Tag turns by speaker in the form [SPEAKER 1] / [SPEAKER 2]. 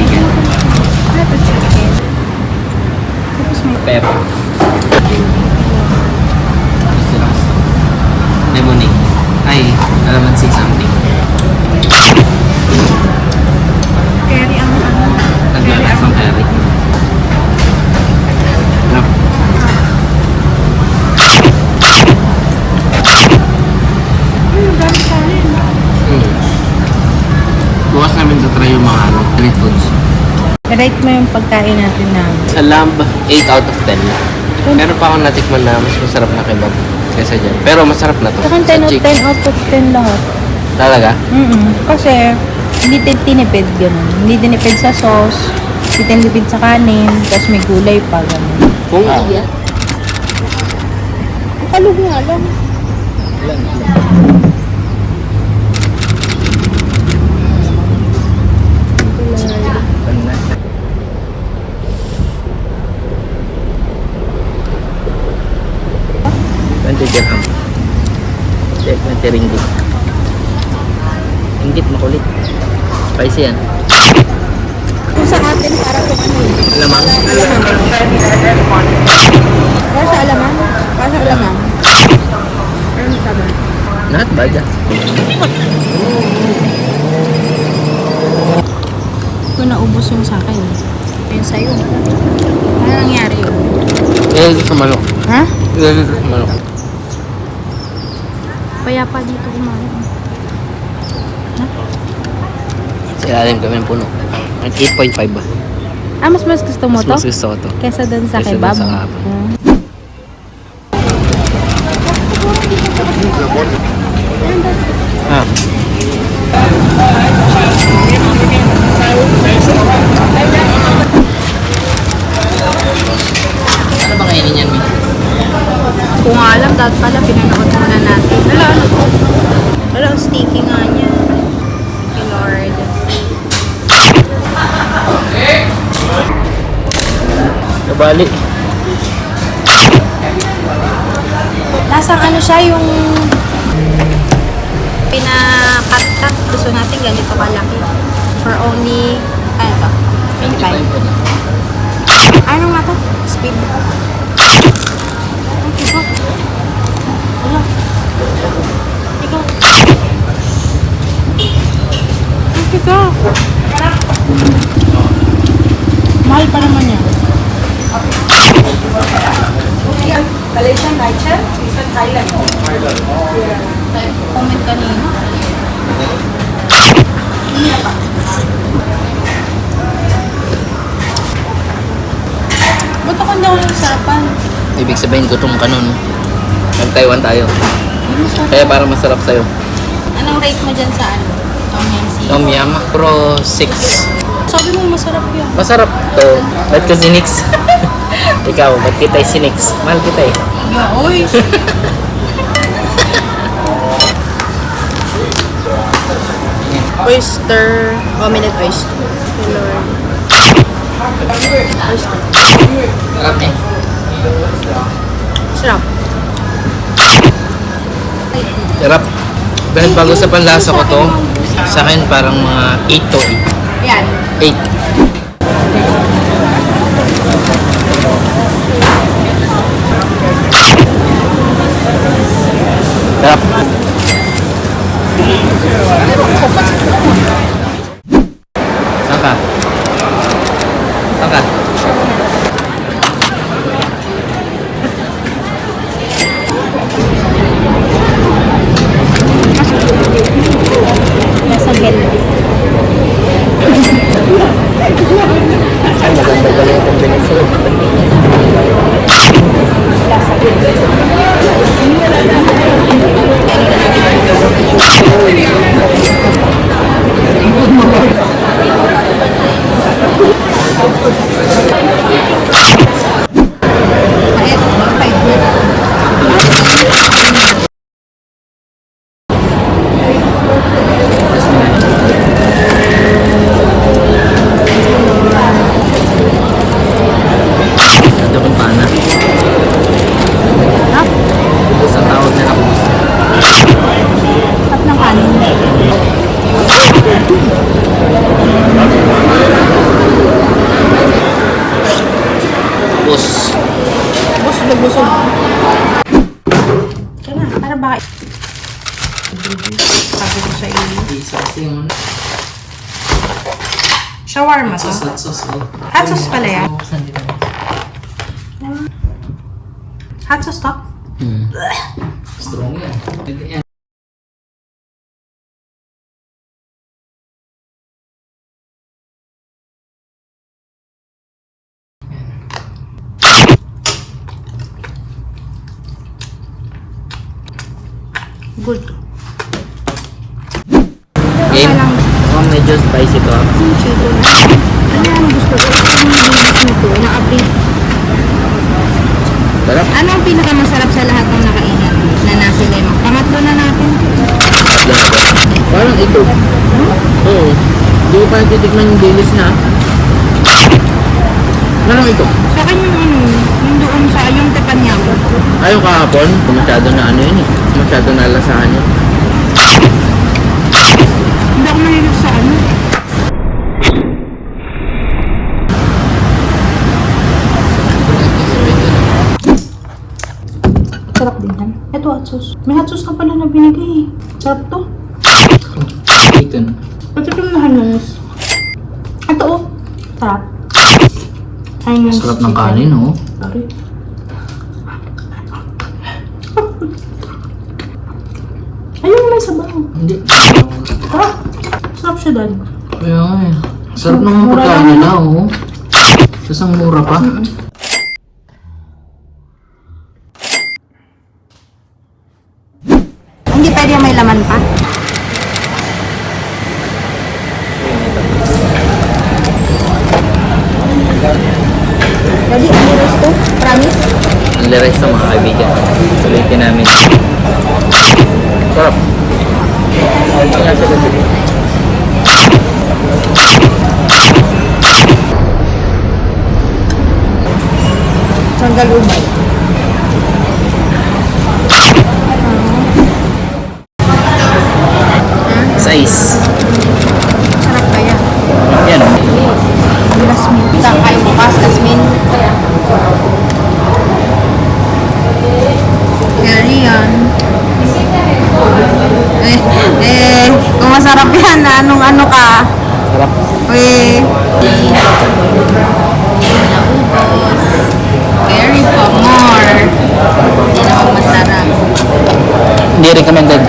[SPEAKER 1] kaibigan.
[SPEAKER 2] Ito chicken. Tapos may
[SPEAKER 1] Pepper. Lemonade. Ay, alamansi something.
[SPEAKER 2] curry ang ano.
[SPEAKER 1] Naglalasang curry. Sarap.
[SPEAKER 2] Ang dami sa akin.
[SPEAKER 1] Bukas namin try yung mga street foods.
[SPEAKER 2] Rate mo yung pagkain natin na.
[SPEAKER 1] Sa Lamb, 8 out of 10. Meron pa akong natikman na mas masarap na kebab kaysa dyan. Pero masarap na to.
[SPEAKER 2] Saka 10 out of 10 lahat.
[SPEAKER 1] Talaga?
[SPEAKER 2] Kasi, hindi tinipid ganun. Hindi tinipid sa sauce, hindi tinipid sa kanin, tapos may gulay pa ganun.
[SPEAKER 1] Kung
[SPEAKER 2] Kalog nga lang.
[SPEAKER 1] dirham. 20 ringgit. Ringgit makulit. Spicy yan.
[SPEAKER 2] Kung sa atin, para po ano eh.
[SPEAKER 1] Alamang.
[SPEAKER 2] Para sa alamang. Para sa alamang. Ano sabi?
[SPEAKER 1] Not bad ah.
[SPEAKER 2] Ito naubos yung sa akin. Yung sa'yo. Ano nangyari yun?
[SPEAKER 1] Ilalagay sa manok.
[SPEAKER 2] Ha?
[SPEAKER 1] Ilalagay sa manok.
[SPEAKER 2] Kaya pa dito kumain.
[SPEAKER 1] Sa ilalim kami ng puno. 8.5 ba?
[SPEAKER 2] Mas gusto mo to?
[SPEAKER 1] Mas gusto ko to.
[SPEAKER 2] Kesa dun sa
[SPEAKER 1] Kesa dun
[SPEAKER 2] kebab?
[SPEAKER 1] sa kebab. Ah. Ano ba kainin yan, Mi?
[SPEAKER 2] Kung alam, dapat pala pinanood muna natin. Wala, sticky nga niya. Thank you, Lord.
[SPEAKER 1] Kabali.
[SPEAKER 2] Lasang ano siya, yung pinakat-cut. Gusto natin ganito kalaki. For only, ano to? 25. Ano nga to? Speed. Okay po. Wala. Ikaw. Okay ka. Mahal pa naman yan.
[SPEAKER 3] Malaysian Niger, it's in Thailand.
[SPEAKER 2] Comment kanina. Ba't ako daw yung sarapan?
[SPEAKER 1] Ibig sabihin, gutom ka nun. Nag-Taiwan tayo. Kaya para masarap sa'yo.
[SPEAKER 2] Anong rate mo dyan sa ano? Tom Yam Sea?
[SPEAKER 1] Tom Yam, Pro 6.
[SPEAKER 2] Sabi mo masarap yun.
[SPEAKER 1] Masarap to. Ba't ko sinix? Ikaw, ba't kita'y sinix? Mahal kita eh.
[SPEAKER 2] Oy! Oyster. Omelette oyster. Lord. Oyster.
[SPEAKER 1] Sarap eh.
[SPEAKER 2] Sarap.
[SPEAKER 1] Sarap. Dahil bago sa panlasa ko to, sa akin parang mga 8 to 8.
[SPEAKER 2] Yan.
[SPEAKER 1] 8. Sarap. Saan ka? Saan ka?
[SPEAKER 2] Nasa healthy.
[SPEAKER 1] Ay, maganda pala yung combination. Ito kung paana. Isang tawag na ako.
[SPEAKER 2] Sarap ng kanin. Busog. Kaya na, para ba? Sabi ko sa iyo. Shawarma to. Hot sauce pala yan. Hot sauce to?
[SPEAKER 1] Strong yan.
[SPEAKER 2] Good.
[SPEAKER 1] Game? Oh, medyo spicy to.
[SPEAKER 2] Chito na. Ano ang gusto ko? Ito, na-update.
[SPEAKER 1] Sarap.
[SPEAKER 2] Ano ang pinakamasarap sa lahat ng nakainan na nasi lemon? Pangatlo na natin.
[SPEAKER 1] Parang ito. Oo. Hindi ko pa natitikman yung dilis na. Parang ito.
[SPEAKER 2] Sa akin yung ano, yung doon sa yung teppanyaki.
[SPEAKER 1] Ayaw kahapon. Masyado na ano yun eh. Masyado na lasahan yun.
[SPEAKER 2] Hindi ako mahilig sa ano. Sarap din yan. Ito hot sauce. May hot sauce na pala na binigay eh. Sarap to.
[SPEAKER 1] Bacon.
[SPEAKER 2] Pati ito na halos. Ito oh. Sarap.
[SPEAKER 1] Sarap ng kanin, oh.
[SPEAKER 2] Sorry. Ayun may sabaw.
[SPEAKER 1] Hindi.
[SPEAKER 2] Sarap. Sarap siya dad.
[SPEAKER 1] Kaya nga eh. Sarap ng mga
[SPEAKER 2] Mura
[SPEAKER 1] pagkain
[SPEAKER 2] lang,
[SPEAKER 1] nila, oh. Tapos ang mura pa.
[SPEAKER 2] Hindi pwede may laman pa. Daddy, ano rice to? Promise?
[SPEAKER 1] Ang lirais sa mga kaibigan. Sulitin namin. Sarap. Ito nga sa gabi.
[SPEAKER 2] Sanggal umay.
[SPEAKER 1] Size.
[SPEAKER 2] Sarap kaya.
[SPEAKER 1] Yan.
[SPEAKER 2] Lasmin. Saan kayo bukas? Lasmin. Carry yan. Kung masarap yan, anong ano ka?
[SPEAKER 1] Sarap.
[SPEAKER 2] Carry for more. Hindi naman masarap.
[SPEAKER 1] Hindi recommended.